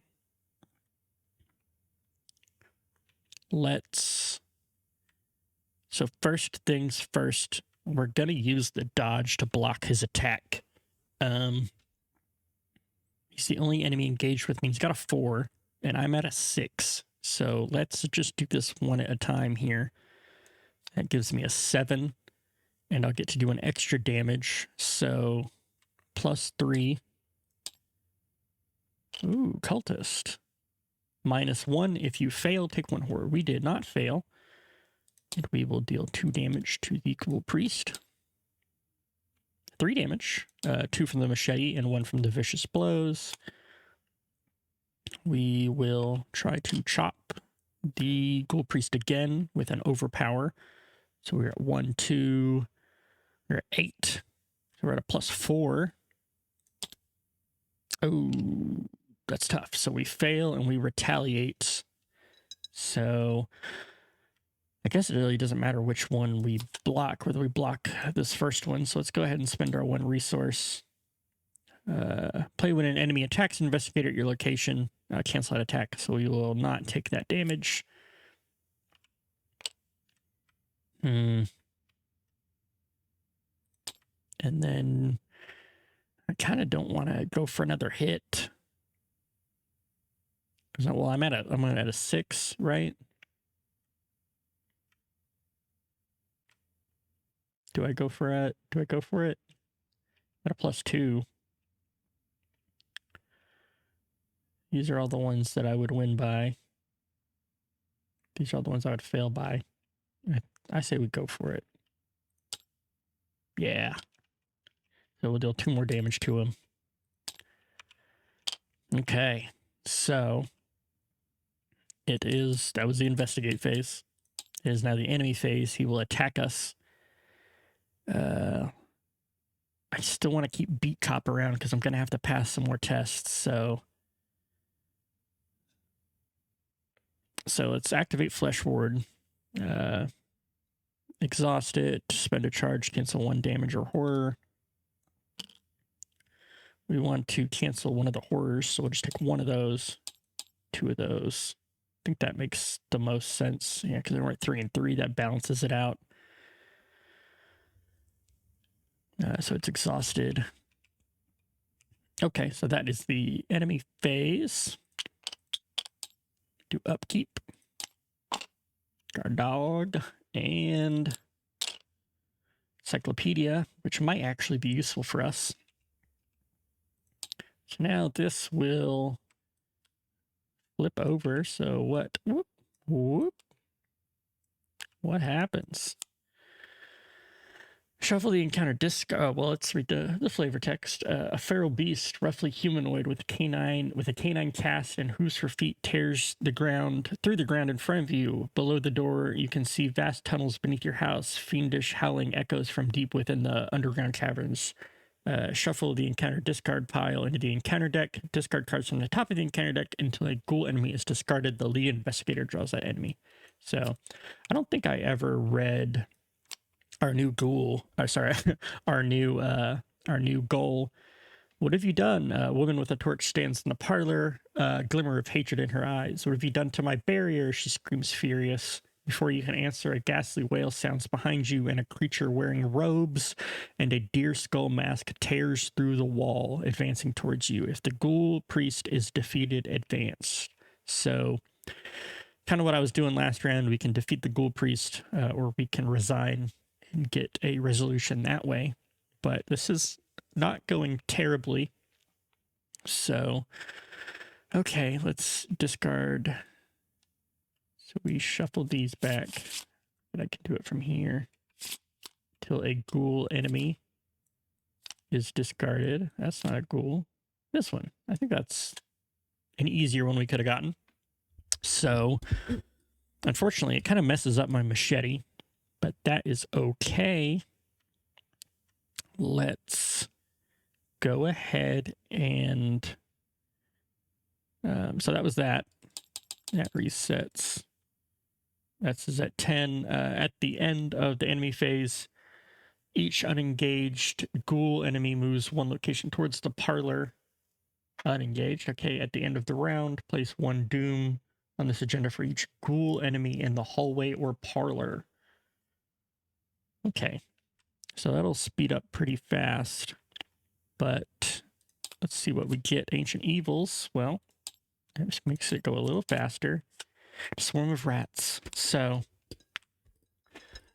first things first, we're going to use the dodge to block his attack. He's the only enemy engaged with me. He's got a 4, and I'm at a 6. So let's just do this one at a time here. That gives me a 7, and I'll get to do an extra damage. So +3. Ooh, cultist. -1 if you fail, take 1 horror. We did not fail. And we will deal 2 damage to the Ghoul Priest. 3 damage. 2 from the machete and 1 from the vicious blows. We will try to chop the Ghoul Priest again with an overpower. So we're at 1, 2. We're at 8. So we're at a +4. Oh, that's tough. So we fail and we retaliate. So I guess it really doesn't matter which one we block, whether we block this first one. So let's go ahead and spend our 1 resource. Play when an enemy attacks an investigator at your location. Cancel that attack, so we will not take that damage. And then I kind of don't want to go for another hit. Well, I'm at a 6, right? Do I go for it? At a +2. These are all the ones that I would win by. These are all the ones I would fail by. I say we go for it. Yeah. So we'll deal 2 more damage to him. Okay. So that was the investigate phase. It is now the enemy phase. He will attack us. I still want to keep Beat Cop around because I'm going to have to pass some more tests. So let's activate Flesh Ward. Exhaust it, spend a charge, cancel 1 damage or horror. We want to cancel one of the horrors, so we'll just take 1 of those, 2 of those. I think that makes the most sense. Yeah, because we're at 3 and 3, that balances it out. So it's exhausted. Okay, so that is the enemy phase. Do upkeep. Our dog and Cyclopedia, which might actually be useful for us. So now this will flip over. So what? What happens? Shuffle the encounter disc. Well, let's read the flavor text. A feral beast, roughly humanoid, with a canine cast and hooves for feet, tears through the ground in front of you. Below the door, you can see vast tunnels beneath your house. Fiendish howling echoes from deep within the underground caverns. Shuffle the encounter discard pile into the encounter deck. Discard cards from the top of the encounter deck until a ghoul enemy is discarded. The lead investigator draws that enemy. So I don't think I ever read our new ghoul. Our new goal. What have you done? A woman with a torch stands in the parlor, a glimmer of hatred in her eyes. What have you done to my barrier? She screams, furious. Before you can answer, a ghastly wail sounds behind you, and a creature wearing robes and a deer skull mask tears through the wall, advancing towards you. If the ghoul priest is defeated, advance. So, kind of what I was doing last round. We can defeat the ghoul priest, or we can resign and get a resolution that way. But this is not going terribly. So, okay, let's discard So we shuffle these back, but I can do it from here till a ghoul enemy is discarded. That's not a ghoul. This one. I think that's an easier one we could have gotten. So, unfortunately, it kind of messes up my machete, but that is okay. Let's go ahead and... so that was that. That resets. That's at 10. At the end of the enemy phase, each unengaged ghoul enemy moves one location towards the parlor. Unengaged. Okay, at the end of the round, place one doom on this agenda for each ghoul enemy in the hallway or parlor. Okay, so that'll speed up pretty fast. But let's see what we get. Ancient Evils. Well, that just makes it go a little faster. Swarm of rats. So,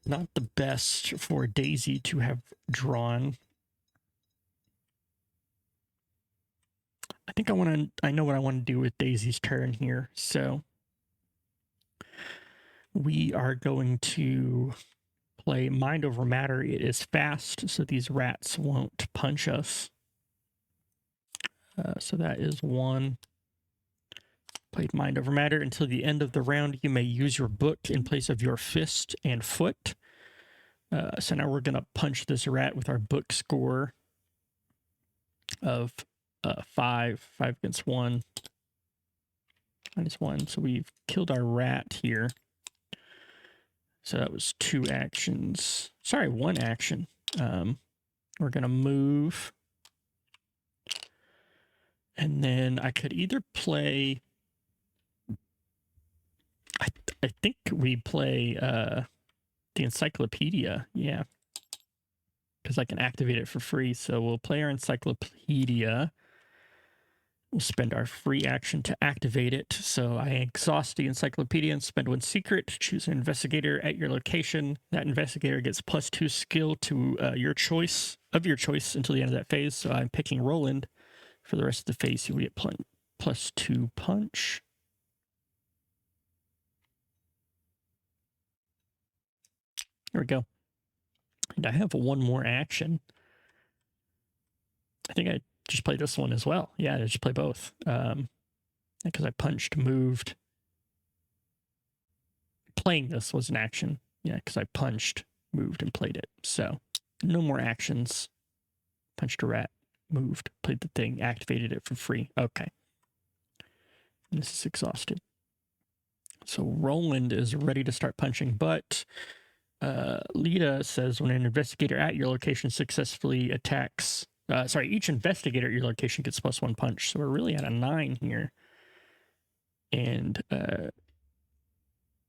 not the best for Daisy to have drawn. I think I know what I want to do with Daisy's turn here. So, we are going to play Mind Over Matter. It is fast, so these rats won't punch us. So that is one. Played Mind Over Matter. Until the end of the round, you may use your book in place of your fist and foot. So now we're going to punch this rat with our book score of 5 against 1, -1. So we've killed our rat here. So that was 2 actions. Sorry, 1 action. We're going to move. And then I could either play... I think we play the Encyclopedia. Yeah. Because I can activate it for free. So we'll play our Encyclopedia. We'll spend our free action to activate it. So I exhaust the Encyclopedia and spend 1 secret. Choose an investigator at your location. That investigator gets +2 skill to your choice until the end of that phase. So I'm picking Roland. For the rest of the phase, you get +2 punch. There we go. And I have 1 more action. I think I just played this one as well. Yeah, I just play both. Because I punched, moved. Playing this was an action. Yeah, because I punched, moved, and played it. So, no more actions. Punched a rat, moved, played the thing, activated it for free. Okay. And this is exhausted. So Roland is ready to start punching, but Lita says when an investigator at your location successfully attacks... each investigator at your location gets +1 punch. So we're really at a 9 here. And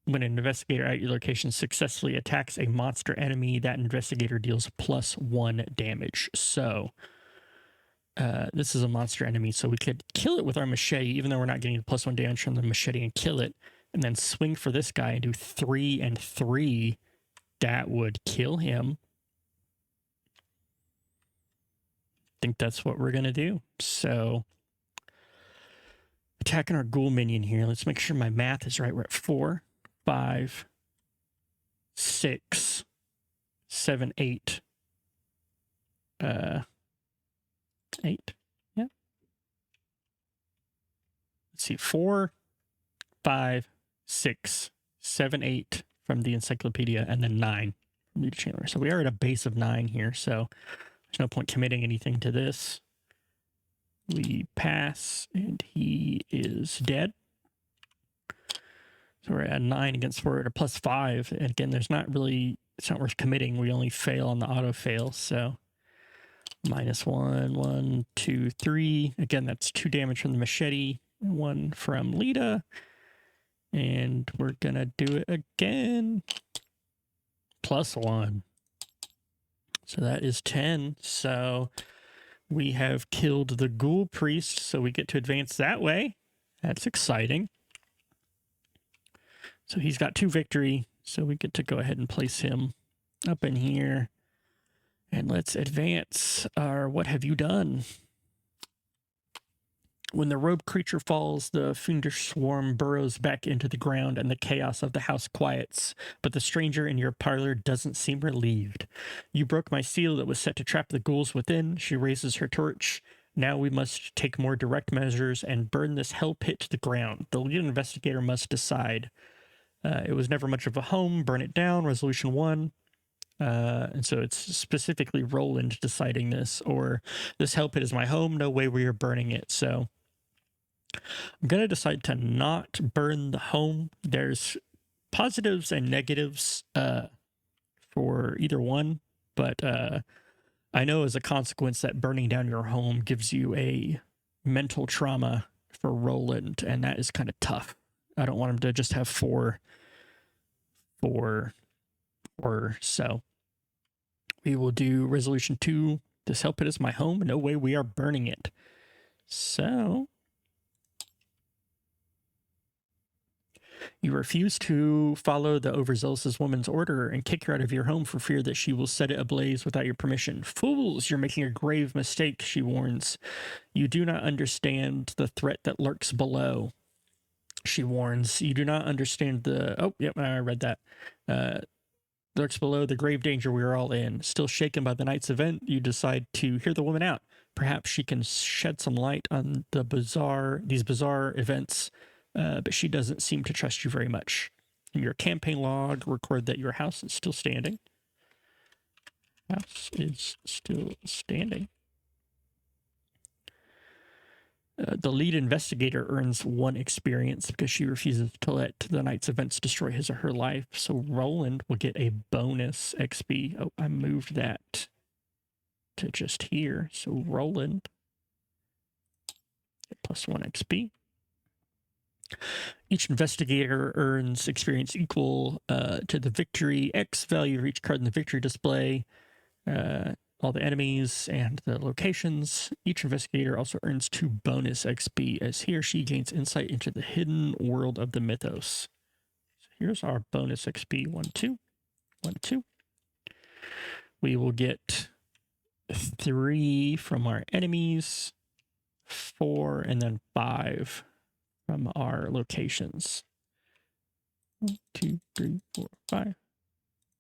when an investigator at your location successfully attacks a monster enemy, that investigator deals +1 damage. So this is a monster enemy, so we could kill it with our machete, even though we're not getting +1 damage from the machete, and kill it, and then swing for this guy and do 3 and 3. That would kill him. I think that's what we're going to do. So, attacking our ghoul minion here. Let's make sure my math is right. We're at 4, 5, 6, 7, 8. 8. Yeah. Let's see. 4, 5, 6, 7, 8 from the Encyclopedia, and then 9 from the Chandler. So we are at a base of 9 here. So there's no point committing anything to this. We pass, and he is dead. So we're at 9 against 4 at a +5. And again, it's not worth committing. We only fail on the auto fail. So -1, 1, 2, 3. Again, that's 2 damage from the machete, 1 from Lita. And we're going to do it again. +1. So that is 10. So we have killed the ghoul priest, so we get to advance that way. That's exciting. So he's got 2 victory, so we get to go ahead and place him up in here. And let's advance our What Have You Done? When the robed creature falls, the fiendish swarm burrows back into the ground and the chaos of the house quiets, but the stranger in your parlor doesn't seem relieved. You broke my seal that was set to trap the ghouls within. She raises her torch. Now we must take more direct measures and burn this hell pit to the ground. The lead investigator must decide. It was never much of a home. Burn it down. Resolution 1. And so it's specifically Roland deciding this, or this hell pit is my home. No way we are burning it. So I'm going to decide to not burn the home. There's positives and negatives for either one, but I know as a consequence that burning down your home gives you a mental trauma for Roland, and that is kind of tough. I don't want him to just have four. So we will do resolution 2. This hell pit is my home. No way we are burning it. So you refuse to follow the overzealous woman's order and kick her out of your home for fear that she will set it ablaze without your permission. Fools, you're making a grave mistake, she warns. You do not understand the threat that lurks below, she warns. You do not understand the... Oh, yep, I read that. Lurks below the grave danger we are all in. Still shaken by the night's event, you decide to hear the woman out. Perhaps she can shed some light on these bizarre events, but she doesn't seem to trust you very much. In your campaign log, record that your house is still standing. House is still standing. The lead investigator earns 1 experience because she refuses to let the night's events destroy his or her life. So Roland will get a bonus XP. Oh, I moved that to just here. So Roland plus 1 XP. Each investigator earns experience equal to the victory X value of each card in the victory display. All the enemies and the locations. Each investigator also earns 2 bonus XP as he or she gains insight into the hidden world of the mythos. So here's our bonus XP. 1, 2. 1, 2. We will get 3 from our enemies, 4, and then 5 from our locations. 1, 2, 3, 4, 5.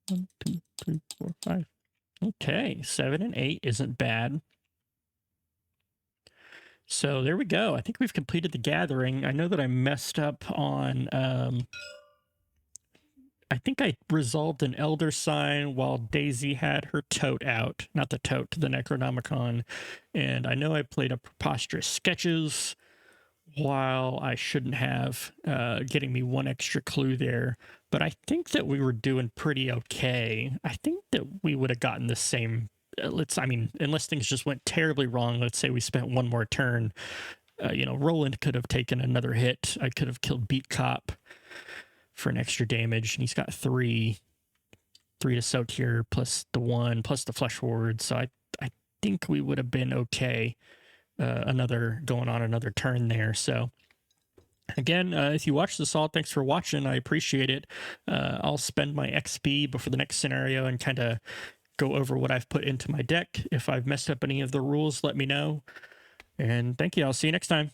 1, 2, 3, 4, 5. Okay, 7 and 8 isn't bad. So there we go. I think we've completed the gathering. I know that I messed up on... I think I resolved an elder sign while Daisy had her tote out. Not the tote, the Necronomicon. And I know I played a preposterous sketches while I shouldn't have, getting me 1 extra clue there. But I think that we were doing pretty okay. I think that we would have gotten the same, unless things just went terribly wrong. Let's say we spent 1 more turn. Roland could have taken another hit. I could have killed Beat Cop for an extra damage, and he's got 3 to soak here, plus the 1, plus the flesh ward. So I think we would have been okay. Another turn there. So again, if you watched this all, thanks for watching. I appreciate it. I'll spend my XP before the next scenario and kind of go over what I've put into my deck. If I've messed up any of the rules, let me know. And thank you. I'll see you next time.